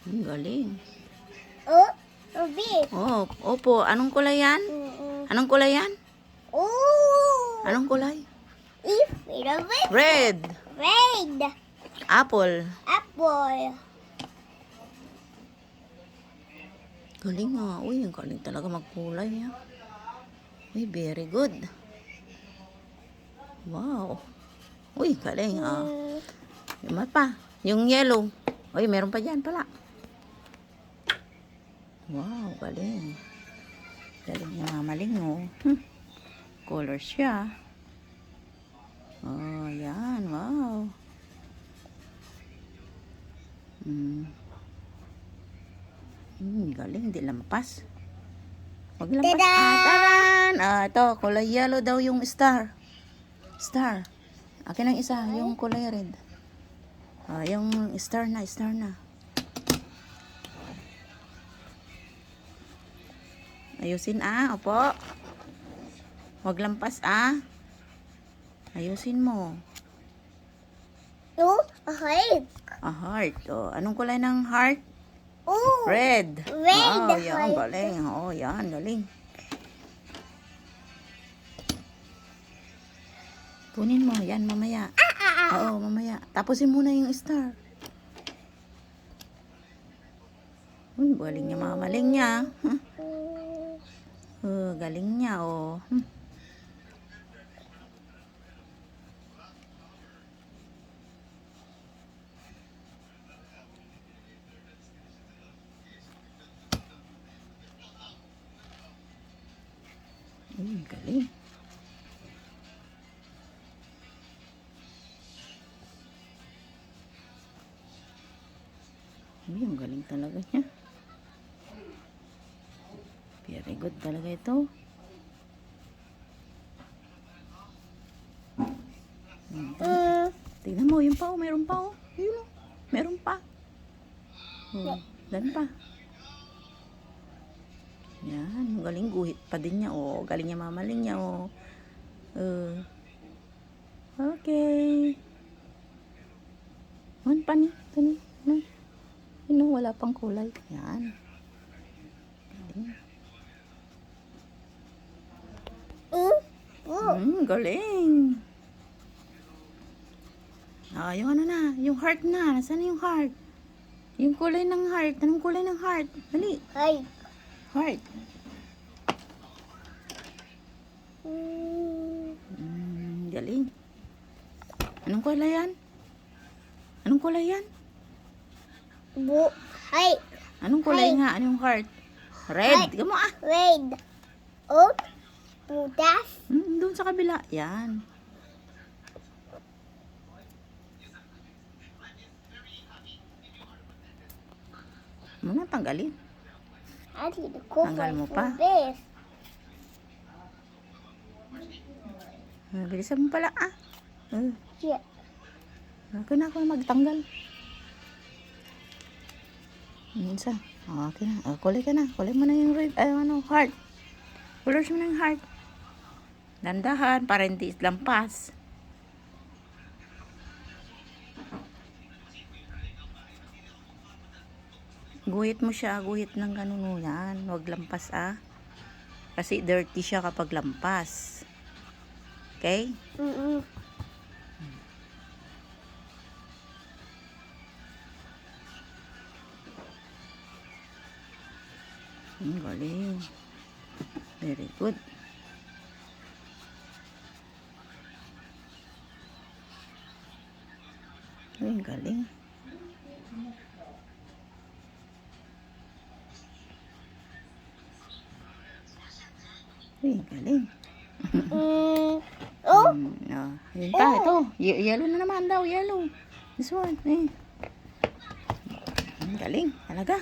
Galing. Oh, Ruby. Oh, opo. Anong kulay yan? Anong kulay yan? Oh. Anong kulay? If Ruby. Red. Red. Apple. Apple. Galing nga. Uy, ang galing talaga magkulay. Ha? Uy, very good. Wow. Uy, galing. Yung pa. Yung yellow. Uy, meron pa dyan pala. Wow, galing. Galing yung mamaling, oh. Color siya. Oh, yan. Wow. Galing. Hindi lampas. Wag lampas. Taran! Ito. Kulay yellow daw yung star. Star. Akin ang isa. Yung kulay red. Yung star na. Star na. Ayusin opo. Huwag lampas Ayusin mo. Oh, a heart. A heart. Anong kulay ng heart? Oh. Red. Red. Yan, galing. Yan, galing. Kunin mo, yan, mamaya. Oo, mamaya. Tapusin muna yung star. Galing niya, mamaling niya. Galing niya, galing. Ang galing talaga niya. Very good talaga ito. Tignan mo, yung pa mayroon pa Yun meron pa. Dan pa. Yan, galing guhit pa din niya. Galing niya mamaling niya. Okay. Pa ni. Wala pang kulay. Yan. Galing. Galing. Yung ano na, yung heart na. Nasaan na yung heart? Yung kulay ng heart. Anong kulay ng heart? Dali. Heart. Galing. Anong kulay yan? Anong kulay yan? Anong kulay nga? Anong heart? Red. Gamo Red. Oh, putas. Doon sa kabila. Yan. Muna tanggalin. Tanggal mo pa. Bilisan mo pala Yeah. Okay na ako magtanggal. Minsan. Okay na. Kulay ka na. Kulay mo na yung red. Heart. Colors mo na yung heart. Dandahan para hindi lampas. Guhit mo siya. Guhit ng ganun yan. Huwag lampas Kasi dirty siya kapag lampas. Okay? Galing. Very good. Galing. Galing. Yun pa, ito. Yellow na naman daw, yellow. This one, galing, talaga.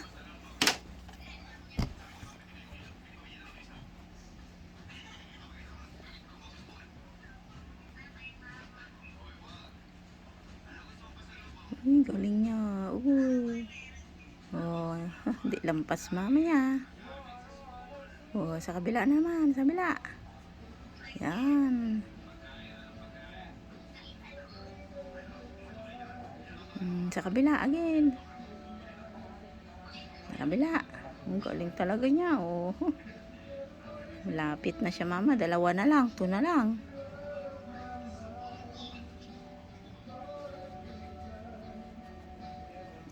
Galing niya. Hindi lampas mamaya. Sa kabila naman, sa kabila. Yan. Sa kabila again. Kabila. Ang galing talaga niya. Oh. Malapit na siya, mama. 2 na lang. 2 na lang.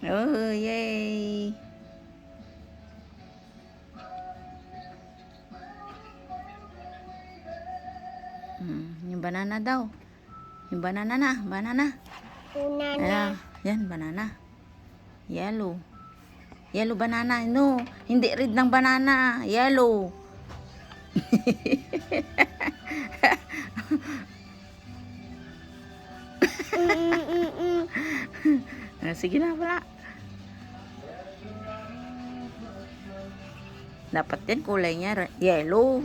Oh, yay! Yung banana daw. Yung banana na. Banana. Una na. Ayan. Yan, banana. Yellow. Yellow banana. No, hindi red ng banana. Yellow. Sige na pala. Dapat yan kulay niya yellow.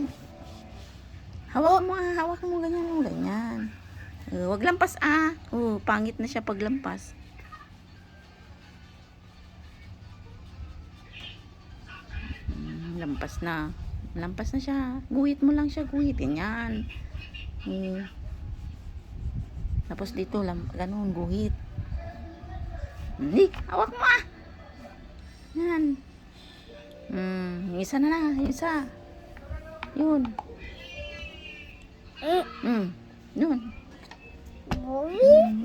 Hawak mo, hawak mo ganyan, ganyan. Wag lampas pangit na siya pag lampas. Lampas na. Lampas na siya. Guhit mo lang siya, guhitin yan. Tapos dito, ganun, guhit. Hindi, hawak mo Yan. Yung isa na lang, yung isa. Yun. Yun.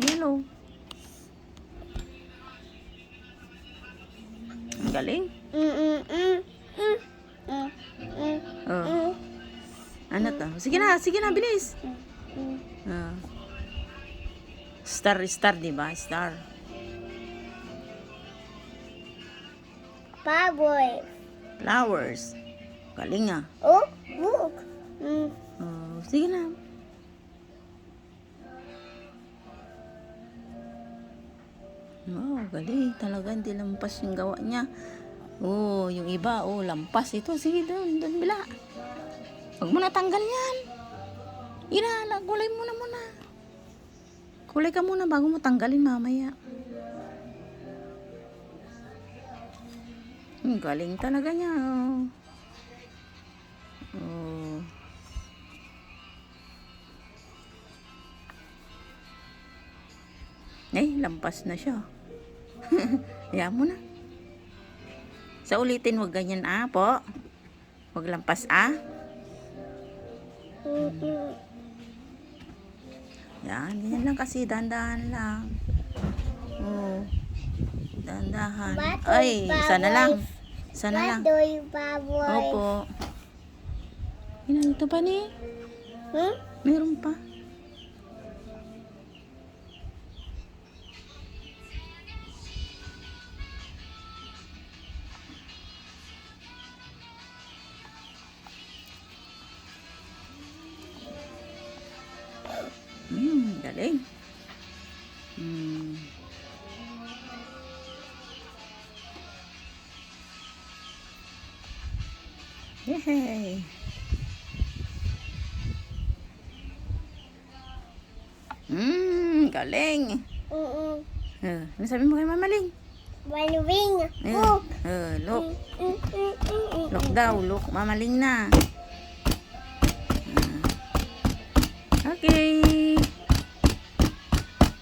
Yellow. Ang galing. Ano to? Sige na, bilis. Star, diba? Star. Flowers. Galing Oh, look. Sige na. Galing. Talaga, hindi lampas yung gawa niya. Yung iba, lampas ito. Sige, doon bila. Huwag mo na tanggal yan. Kulay mo na muna. Kulay ka muna bago mo tanggalin mamaya. Galing talaga niya. Lampas na siya. Hayaan mo na. Sa ulitin, wag ganyan po. Wag lampas Yan, ganyan lang kasi. Dandahan lang. Dandahan. Ay, isa na lang. Isa na lang. Opo. Ito pa ni? Meron pa. Galing. Yay! Galing. Ano sabi mo kay Mama Ling? Maluwing. Look. Look. Look daw. Look. Mama Ling na. Okay.